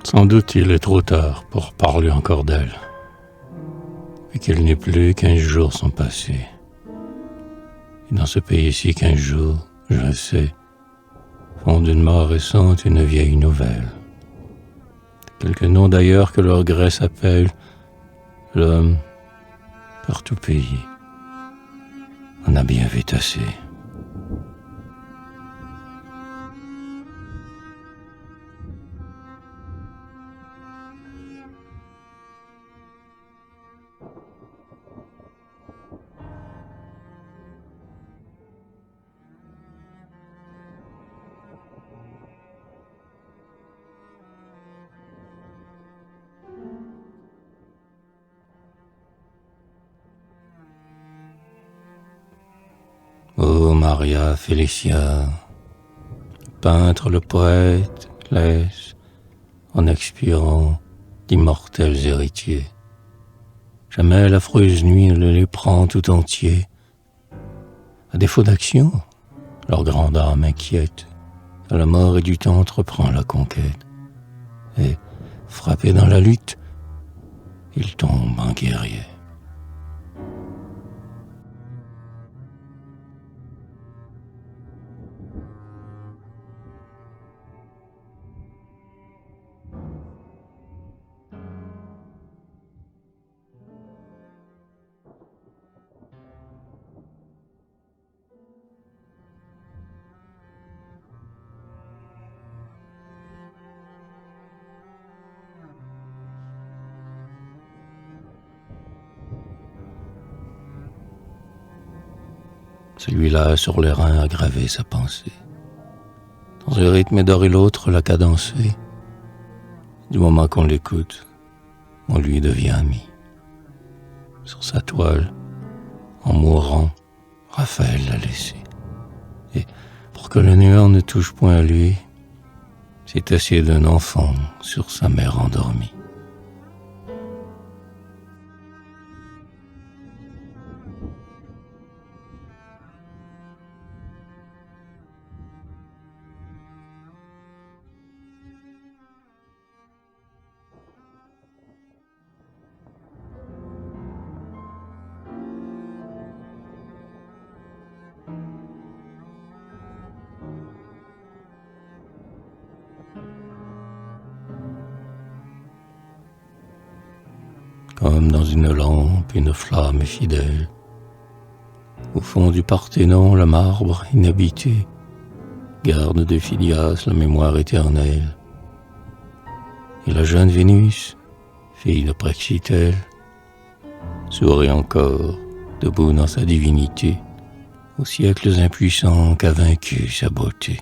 Sans doute il est trop tard pour parler encore d'elle, et qu'il n'est plus 15 jours sont passés. Et dans ce pays-ci, 15 jours, je le sais, font d'une mort récente une vieille nouvelle. Quelques noms d'ailleurs que le regret s'appelle l'homme par tout pays. On a bien vite assez. Ô Maria Félicia, le peintre, le poète laisse, en expirant, d'immortels héritiers. Jamais l'affreuse nuit ne les prend tout entiers. À défaut d'action, leur grande âme inquiète, à la mort et du temps entreprend la conquête. Et, frappé dans la lutte, il tombe en guerrier. Celui-là sur les reins a gravé sa pensée. Dans un rythme d'or et l'autre l'a cadencé. Du moment qu'on l'écoute, on lui devient ami. Sur sa toile, en mourant, Raphaël l'a laissé. Et pour que le néant ne touche point à lui, c'est assis d'un enfant sur sa mère endormie. Comme dans une lampe, une flamme fidèle. Au fond du Parthénon, le marbre inhabité garde de Phidias la mémoire éternelle. Et la jeune Vénus, fille de Praxitèle, sourit encore, debout dans sa divinité, aux siècles impuissants qu'a vaincu sa beauté.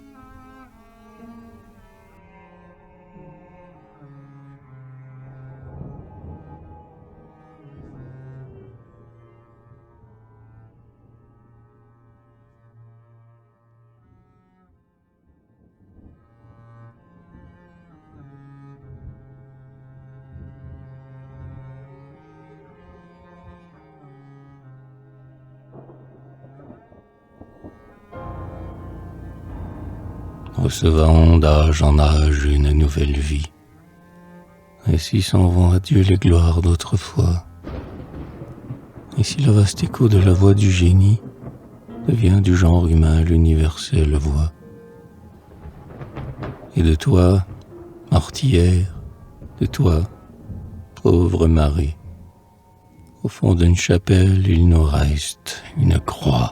Recevant d'âge en âge une nouvelle vie. Ainsi s'en vont à Dieu les gloires d'autrefois. Ainsi le vaste écho de la voix du génie devient du genre humain l'universelle voix. Et de toi, martyrière, de toi, pauvre Marie, au fond d'une chapelle il nous reste une croix.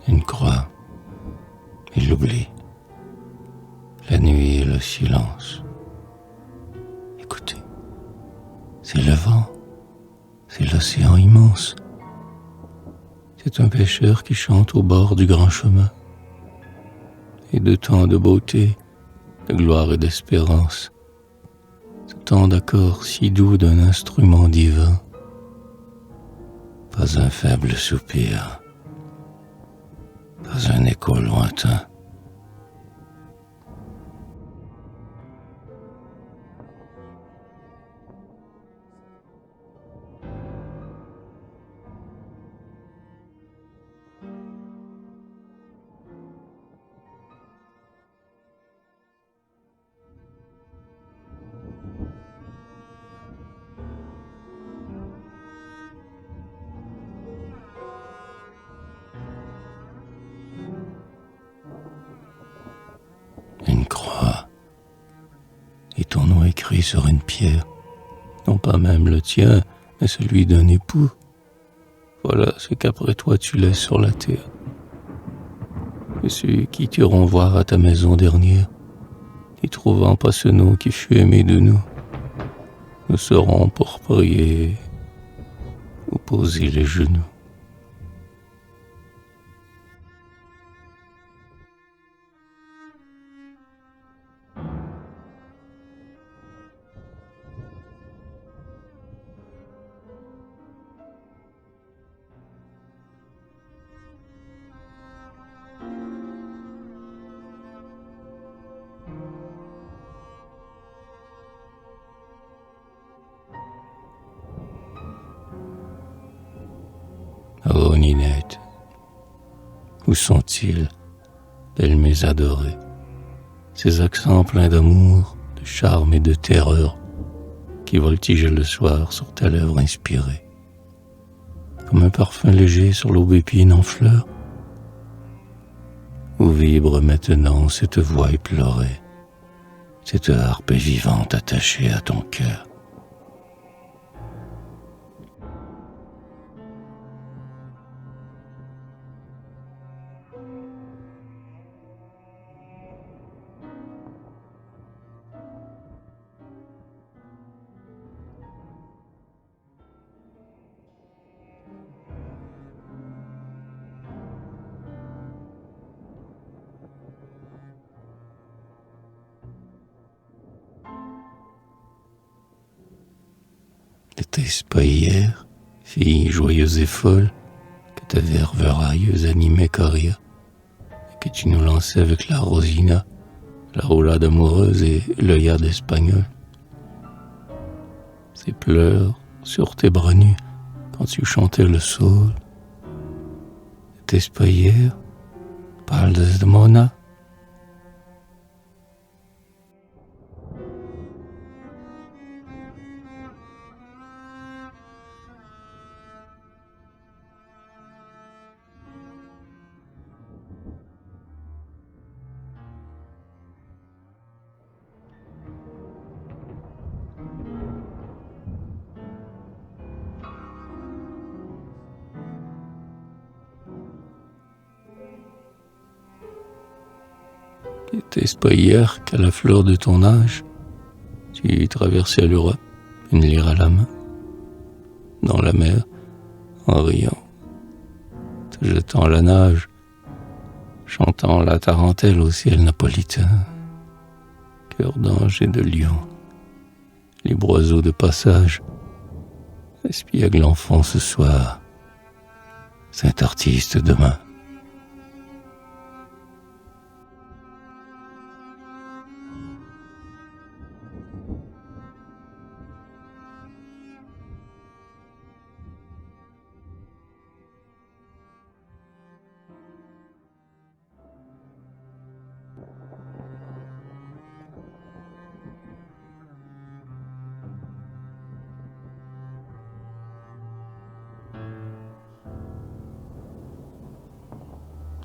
Une croix et l'oubli, la nuit et le silence. Écoutez, c'est le vent, c'est l'océan immense. C'est un pêcheur qui chante au bord du grand chemin. Et de tant de beauté, de gloire et d'espérance, ce temps d'accords si doux d'un instrument divin. Pas un faible soupir, pas un écho lointain. Une croix et ton nom écrit sur une pierre, non pas même le tien, mais celui d'un époux. Voilà ce qu'après toi tu laisses sur la terre. Et ceux qui t'iront voir à ta maison dernière, n'y trouvant pas ce nom qui fut aimé de nous, nous serons pour prier ou poser les genoux. Oh Ninette, où sont-ils, belles mes adorées, ces accents pleins d'amour, de charme et de terreur qui voltigent le soir sur ta lèvre inspirée, comme un parfum léger sur l'aubépine en fleurs? Où vibre maintenant cette voix éplorée, cette harpe vivante attachée à ton cœur? N'était-ce pas hier, fille joyeuse et folle, que ta verve railleuse animait Coria, et que tu nous lançais avec la Rosina, la roulade amoureuse et l'œillade espagnole? Ces pleurs sur tes bras nus quand tu chantais le saule, n'était-ce pas hier, parle de Mona? N'était-ce pas hier qu'à la fleur de ton âge, tu traversais l'Europe, une lyre à la main, dans la mer, en riant, te jetant à la nage, chantant la tarentelle au ciel napolitain, cœur d'ange et de lion, libre oiseau de passage, espiègle enfant ce soir, saint artiste demain.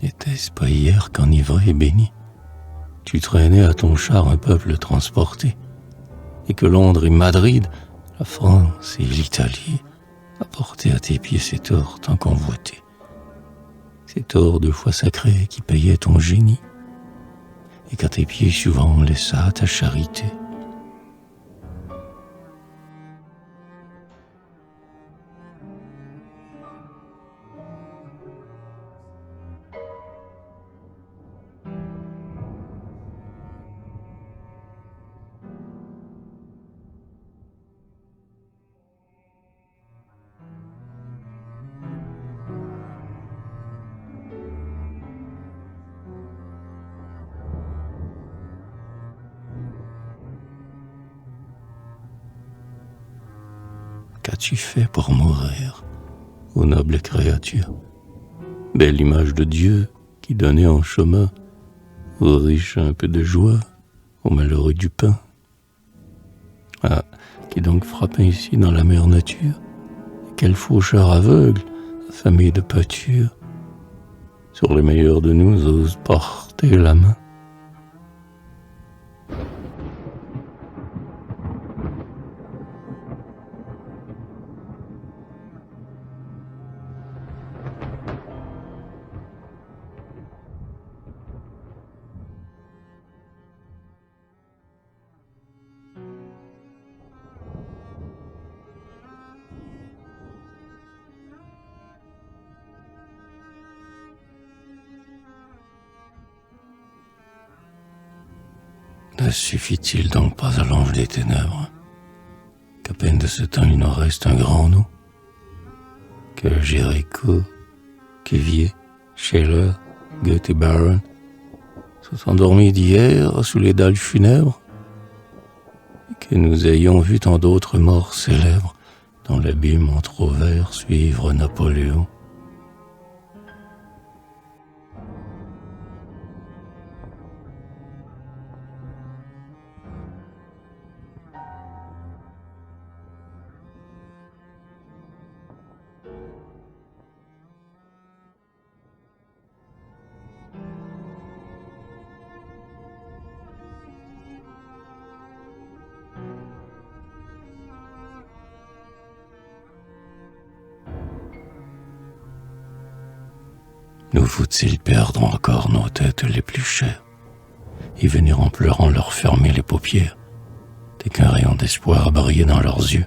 N'était-ce pas hier qu'enivré et béni, tu traînais à ton char un peuple transporté, et que Londres et Madrid, la France et l'Italie apportaient à tes pieds cet or tant convoité, cet or de foi sacrée qui payait ton génie, et qu'à tes pieds souvent on laissa ta charité? qu'as-tu fait pour mourir, ô noble créature? Belle image de Dieu qui donnait en chemin aux riches un peu de joie, aux malheureux du pain. Ah, qui donc frappe ici dans la mère nature? Quel faucheur aveugle, affamé de pâture, sur les meilleurs de nous ose porter la main? Ne suffit-il donc pas à l'ange des ténèbres qu'à peine de ce temps il n'en reste un grand nom, que Jéricho, Cuvier, Scheller, Goethe et Byron sont endormis d'hier sous les dalles funèbres, et que nous ayons vu tant d'autres morts célèbres dans l'abîme entr'ouvert suivre Napoléon? Nous faut-il perdre encore nos têtes les plus chères et venir en pleurant leur fermer les paupières dès qu'un rayon d'espoir brillait dans leurs yeux?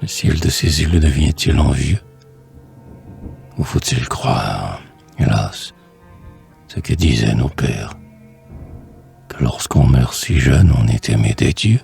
Le ciel de ces îles devient-il envieux? Ou faut-il croire, hélas, ce que disaient nos pères, que lorsqu'on meurt si jeune, on est aimé des dieux?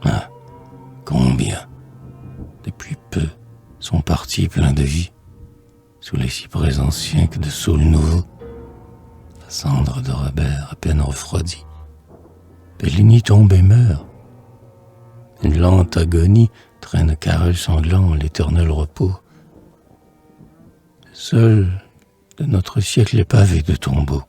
Ah, combien, depuis peu, sont partis pleins de vie, sous les cyprès anciens que de saules nouveaux, la cendre de Robert à peine refroidie. Bellini tombe et meurt. Une lente agonie traîne Carrel sanglant l'éternel repos. Seul de notre siècle est pavé de tombeaux.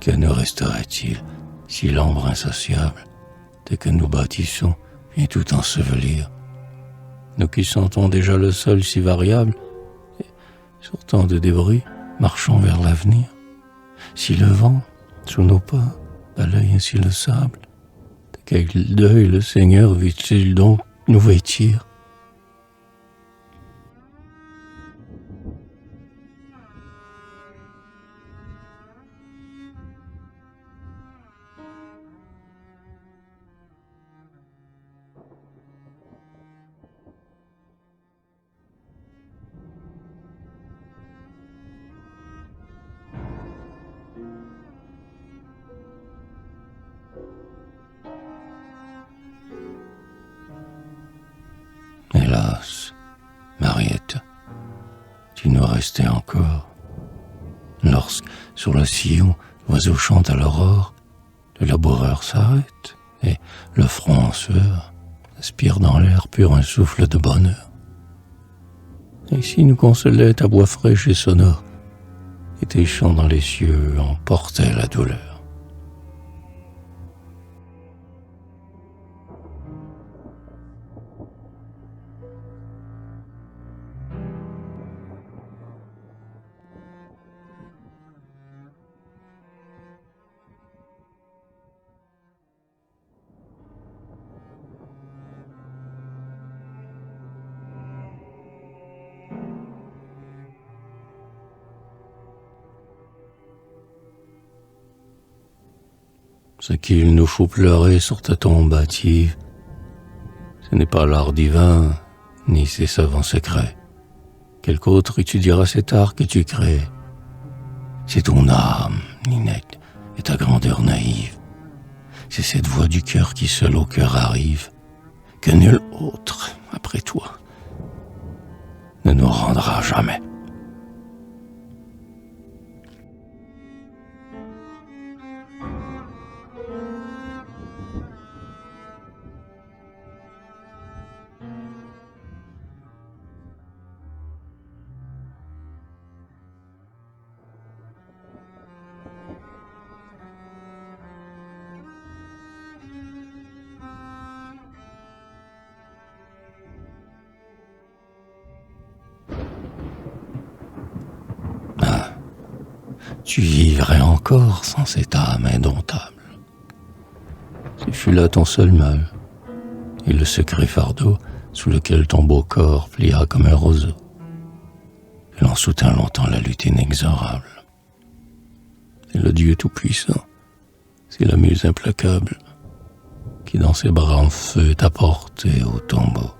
Que ne resterait-il si l'ombre insatiable, dès que nous bâtissons, vient tout ensevelir? Nous qui sentons déjà le sol si variable, et sur tant de débris, marchons vers l'avenir. Si le vent, sous nos pas, balaye ainsi le sable, de quel deuil le Seigneur veut-il donc nous vêtir? Hélas, Mariette, tu nous restais encore. Lorsque, sur le sillon, l'oiseau chante à l'aurore, le laboureur s'arrête, et, le front en sueur, aspire dans l'air pur un souffle de bonheur. Et si nous consolait ta voix fraîche et sonore, et tes chants dans les cieux emportaient la douleur. Ce qu'il nous faut pleurer sur ta tombe hâtive, ce n'est pas l'art divin, ni ses savants secrets. Quelque autre étudiera cet art que tu crées. C'est ton âme, Ninette, et ta grandeur naïve. C'est cette voix du cœur qui seule au cœur arrive, que nul autre, après toi, ne nous rendra jamais. Tu vivrais encore sans cette âme indomptable. Ce fut là ton seul mal, et le secret fardeau sous lequel ton beau corps plia comme un roseau. Et l'on soutint longtemps la lutte inexorable. C'est le Dieu tout-puissant, c'est la muse implacable, qui dans ses bras en feu t'a porté au tombeau.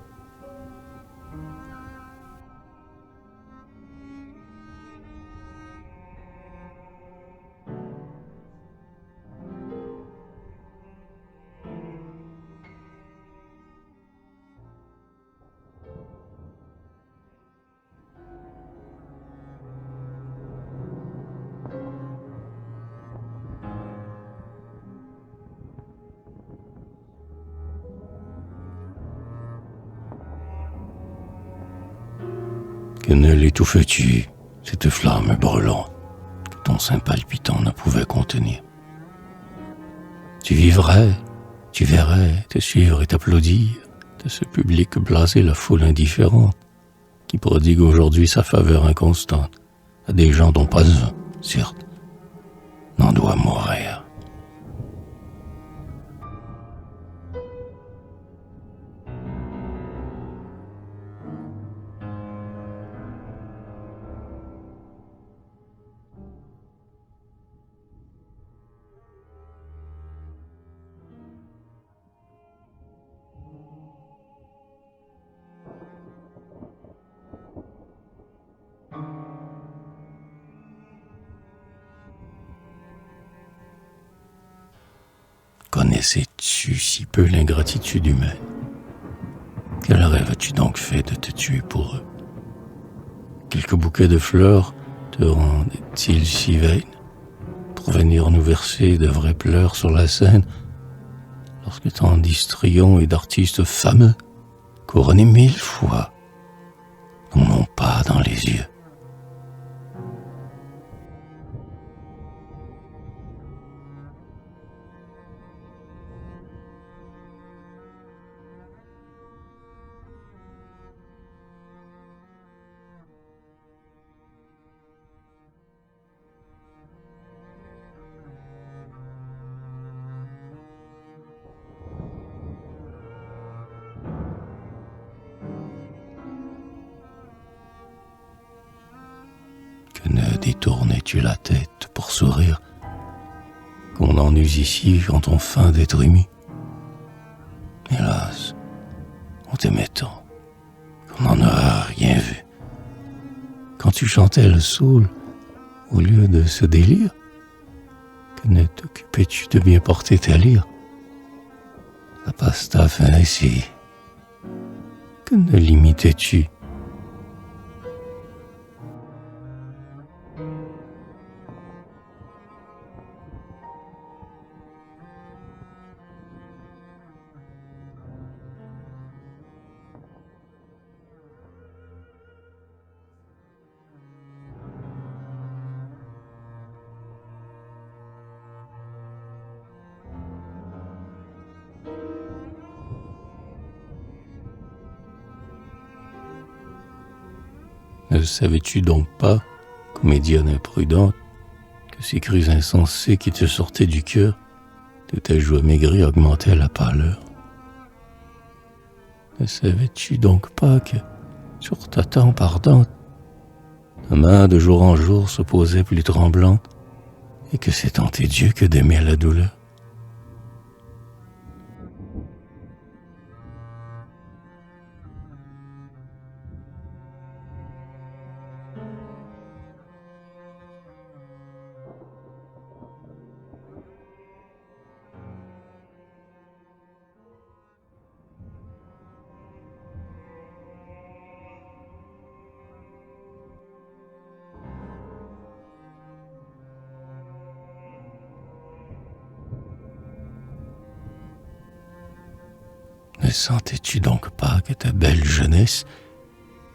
Que ne l'étouffes-tu, cette flamme brûlante, que ton sein palpitant ne pouvait contenir. Tu vivrais, tu verrais, te suivre et t'applaudir de ce public blasé, la foule indifférente, qui prodigue aujourd'hui sa faveur inconstante à des gens dont pas un, certes, n'en doit mourir. Connaissais-tu si peu l'ingratitude humaine? Quel rêve as-tu donc fait de te tuer pour eux? Quelques bouquets de fleurs te rendaient-ils si vaine pour venir nous verser de vrais pleurs sur la scène, lorsque tant d'histrions et d'artistes fameux, couronnés 1000 fois, n'en ont pas dans les yeux? Que ne détournais-tu la tête pour sourire, qu'on en use ici quand on feint d'être ému? Hélas, on t'aimait tant qu'on n'en aura rien vu. Quand tu chantais le saoul au lieu de ce délire, que ne t'occupais-tu de bien porter ta lyre? La passe ta fin ici, que ne l'imitais-tu? Ne savais-tu donc pas, comédienne imprudente, que ces cris insensés qui te sortaient du cœur, de ta joie maigrie augmentaient la pâleur? Ne savais-tu donc pas que, sur ta tempe ardente, ta main de jour en jour se posait plus tremblante, et que c'est tenter Dieu que d'aimer la douleur? Ne sentais-tu donc pas que ta belle jeunesse,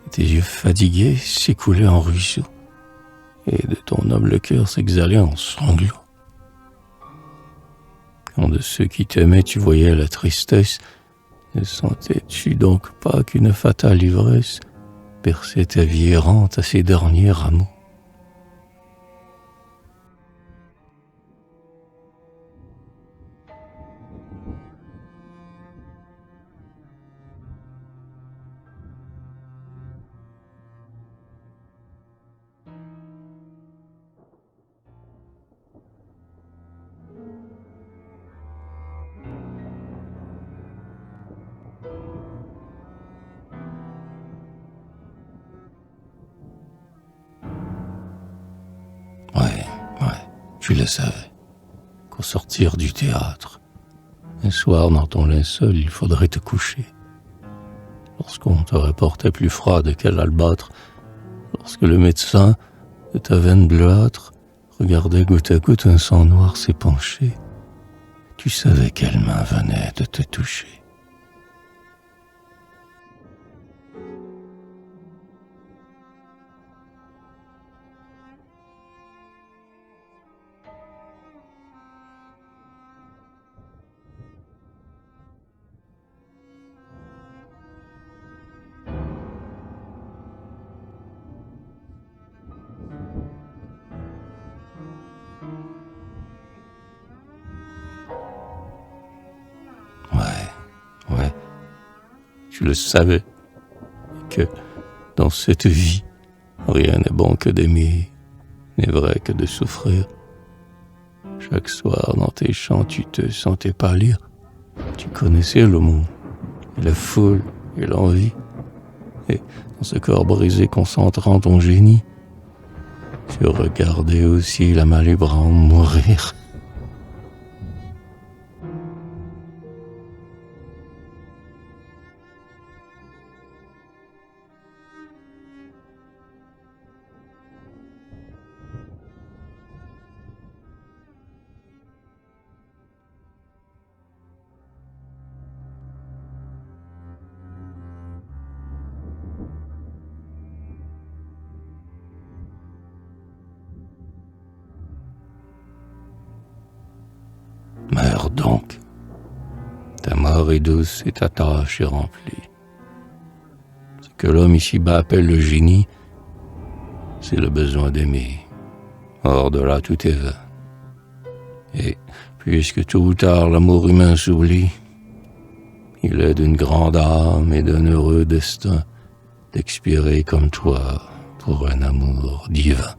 tes yeux fatigués, s'écoulaient en ruisseaux, et de ton noble cœur s'exhalait en sanglots? Quand de ceux qui t'aimaient tu voyais la tristesse, ne sentais-tu donc pas qu'une fatale ivresse perçait ta vie errante à ses derniers rameaux? Ouais, tu le savais, qu'au sortir du théâtre, un soir dans ton linceul, il faudrait te coucher. Lorsqu'on te rapportait plus froide qu'à l'albâtre, lorsque le médecin de ta veine bleuâtre regardait goutte à goutte un sang noir s'épancher, tu savais quelle main venait de te toucher. Ouais, tu le savais, que dans cette vie, rien n'est bon que d'aimer, n'est vrai que de souffrir. Chaque soir dans tes chants tu te sentais pâlir, tu connaissais le monde, et la foule et l'envie, et dans ce corps brisé concentrant ton génie, tu regardais aussi la mallibre âme mourir. Meurs donc, ta mort est douce et ta tâche est remplie. Ce que l'homme ici-bas appelle le génie, c'est le besoin d'aimer. Hors de là, tout est vain. Et puisque tôt ou tard l'amour humain s'oublie, il est d'une grande âme et d'un heureux destin d'expirer comme toi pour un amour divin.